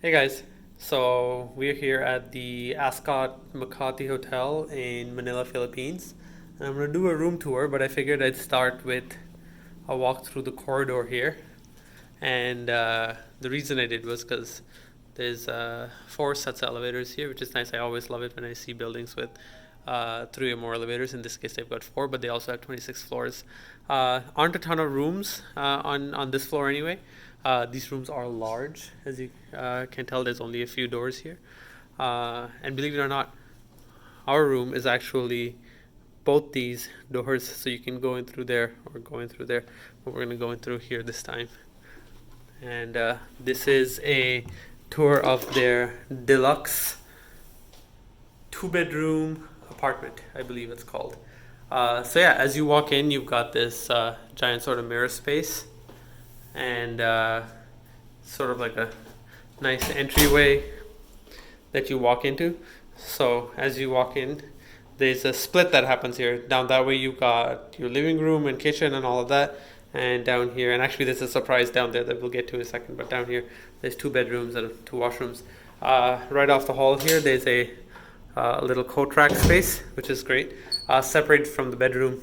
Hey guys, so we're here at the Ascott Makati Hotel in Manila, Philippines. And I'm gonna do a room tour, but I figured I'd start with a walk through the corridor here. And the reason I did was because there's four sets of elevators here, which is nice. I always love it when I see buildings with three or more elevators. In this case, they've got four, but they also have 26 floors. Aren't a ton of rooms on this floor anyway. These rooms are large, as you can tell. There's only a few doors here, and believe it or not, our room is actually both these doors, so you can go in through there or go in through there. But we're gonna go in through here this time. And this is a tour of their deluxe two-bedroom apartment, I believe it's called. So yeah, as you walk in, you've got this giant sort of mirror space, and sort of like a nice entryway that you walk into. So as you walk in, there's a split that happens here. Down that way, you've got your living room and kitchen and all of that. And down here, and actually, there's a surprise down there that we'll get to in a second. But down here, there's two bedrooms and two washrooms. Right off the hall here, there's a little coat rack space, which is great, separated from the bedroom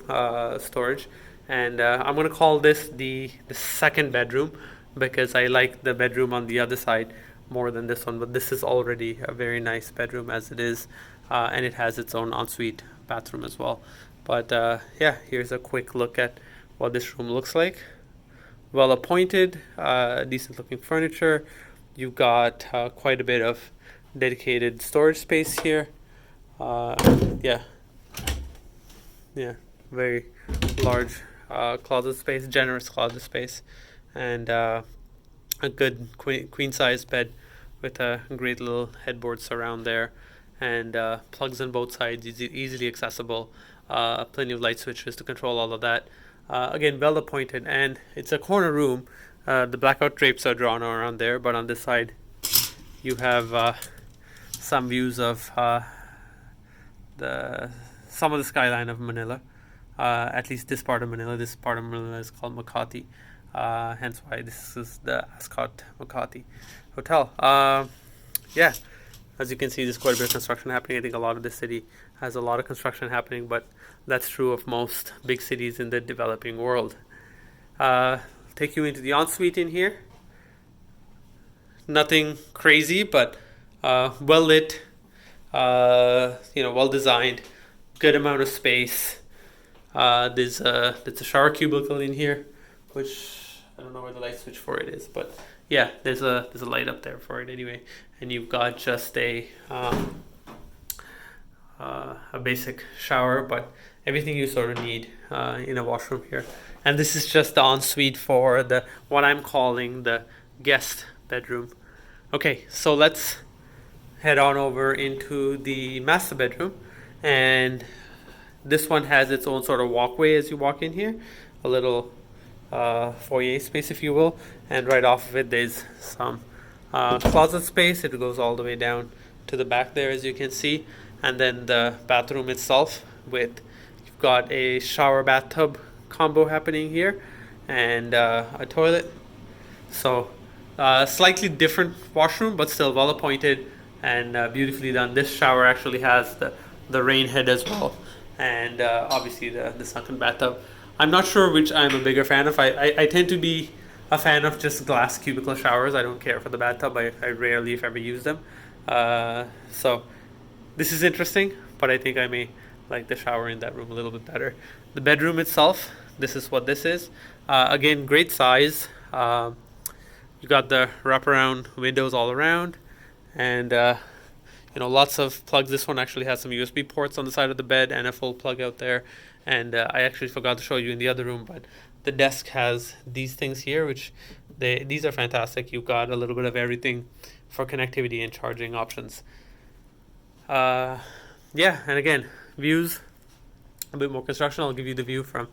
storage. And I'm gonna call this the second bedroom because I like the bedroom on the other side more than this one. But this is already a very nice bedroom as it is, and it has its own ensuite bathroom as well. But yeah, here's a quick look at what this room looks like. Well appointed, decent looking furniture. You've got quite a bit of dedicated storage space here. Uh, yeah, yeah, very large closet space, generous closet space, and a good queen size bed with a great little headboard surround there, and plugs on both sides, easily accessible. Plenty of light switches to control all of that. Again, well appointed, and it's a corner room. The blackout drapes are drawn around there, but on this side, you have some views of the some of the skyline of Manila. At least this part of Manila. This part of Manila is called Makati, hence why this is the Ascott Makati Hotel. Yeah, as you can see, there's quite a bit of construction happening. I think a lot of the city has a lot of construction happening, but that's true of most big cities in the developing world. Uh, Take you into the ensuite in here. Nothing crazy, but well lit, well designed, good amount of space. There's a shower cubicle in here, which I don't know where the light switch for it is, but yeah, there's a light up there for it anyway. And you've got just a basic shower, but everything you sort of need in a washroom here. And this is just the ensuite for the what I'm calling the guest bedroom. Okay, so let's head on over into the master bedroom, and this one has its own sort of walkway as you walk in here, a little foyer space, if you will, and right off of it there's some closet space. It goes all the way down to the back there, as you can see, and then the bathroom itself with you've got a shower bathtub combo happening here, and a toilet. So slightly different washroom, but still well appointed and beautifully done. This shower actually has the rain head as well, and obviously the sunken bathtub. I'm not sure which I'm a bigger fan of. I tend to be a fan of just glass cubicle showers. I don't care for the bathtub. I rarely, if ever, use them. So this is interesting, but I think I may like the shower in that room a little bit better. The bedroom itself, this is what this is. Again, great size. You got the wraparound windows all around, and lots of plugs. This one actually has some USB ports on the side of the bed and a full plug out there. And I actually forgot to show you in the other room, but the desk has these things here, which these are fantastic. You've got a little bit of everything for connectivity and charging options. Yeah, and again, views, a bit more construction. I'll give you the view from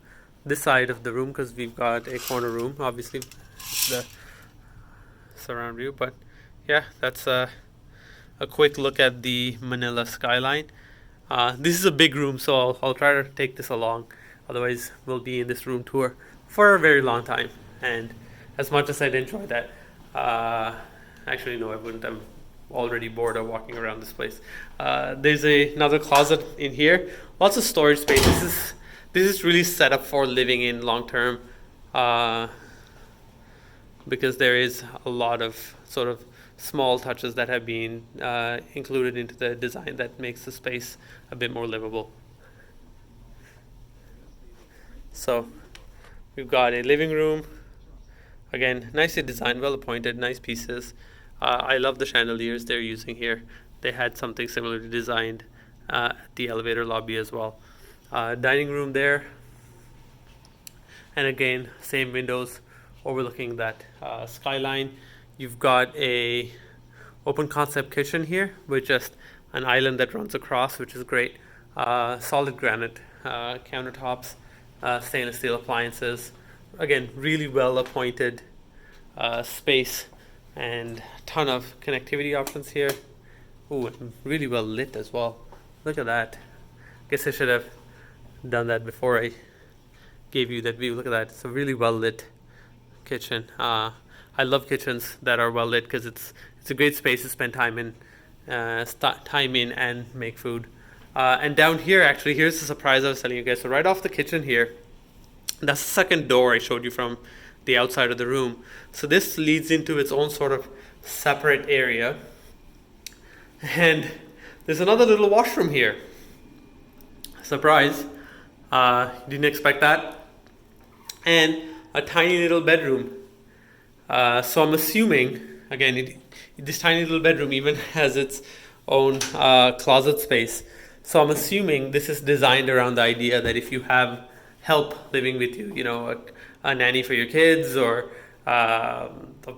this side of the room because we've got a corner room, obviously, the surround view. But yeah, that's a quick look at the Manila skyline. This is a big room, so I'll try to take this along. Otherwise, we'll be in this room tour for a very long time. And as much as I'd enjoy that, Actually, no, I wouldn't. I'm already bored of walking around this place. There's another closet in here. Lots of storage space. This is really set up for living in long term, uh, because there is a lot of sort of small touches that have been included into the design that makes the space a bit more livable. So we've got a living room. Again, nicely designed, well appointed, nice pieces. I love the chandeliers they're using here. They had something similarly designed at the elevator lobby as well. Dining room there, and again, same windows overlooking that skyline. You've got a open concept kitchen here with just an island that runs across, which is great. Solid granite countertops, stainless steel appliances. Again, really well appointed space and ton of connectivity options here. Ooh, and really well lit as well. Look at that. Guess I should have done that before I gave you that view. Look at that. It's a really well lit kitchen. I love kitchens that are well lit because it's a great space to spend time in, and make food. And down here, actually, here's the surprise I was telling you guys. So right off the kitchen here, that's the second door I showed you from the outside of the room. So this leads into its own sort of separate area. And there's another little washroom here. Surprise. Didn't expect that. And a tiny little bedroom. So I'm assuming, again, this tiny little bedroom even has its own closet space. So I'm assuming this is designed around the idea that if you have help living with you, a nanny for your kids, or a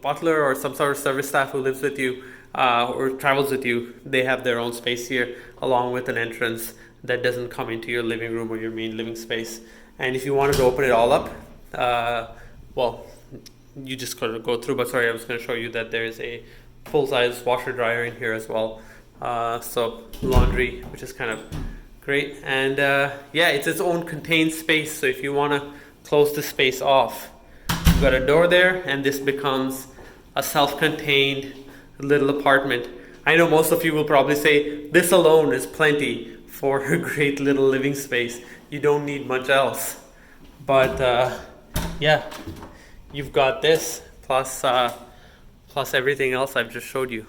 butler, or some sort of service staff who lives with you or travels with you, they have their own space here, along with an entrance that doesn't come into your living room or your main living space. And if you wanted to open it all up, well, you just gotta go through. But sorry, I was going to show you that there is a full-size washer dryer in here as well. So laundry, which is kind of great. And yeah, it's its own contained space. So if you want to close the space off, you've got a door there, and this becomes a self-contained little apartment. I know most of you will probably say this alone is plenty for a great little living space. You don't need much else. But yeah, you've got this plus everything else I've just showed you.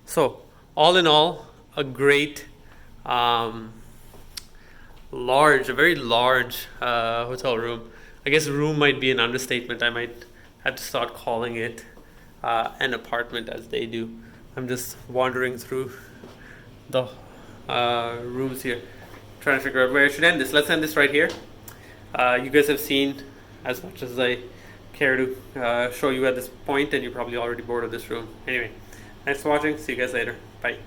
So all in all, a great a very large hotel room. I guess room might be an understatement. I might have to start calling it an apartment, as they do. I'm just wandering through the rooms here, trying to figure out where I should end this. Let's end this right here. You guys have seen as much as I care to show you at this point, and you're probably already bored of this room. Anyway, thanks for watching. See you guys later. Bye.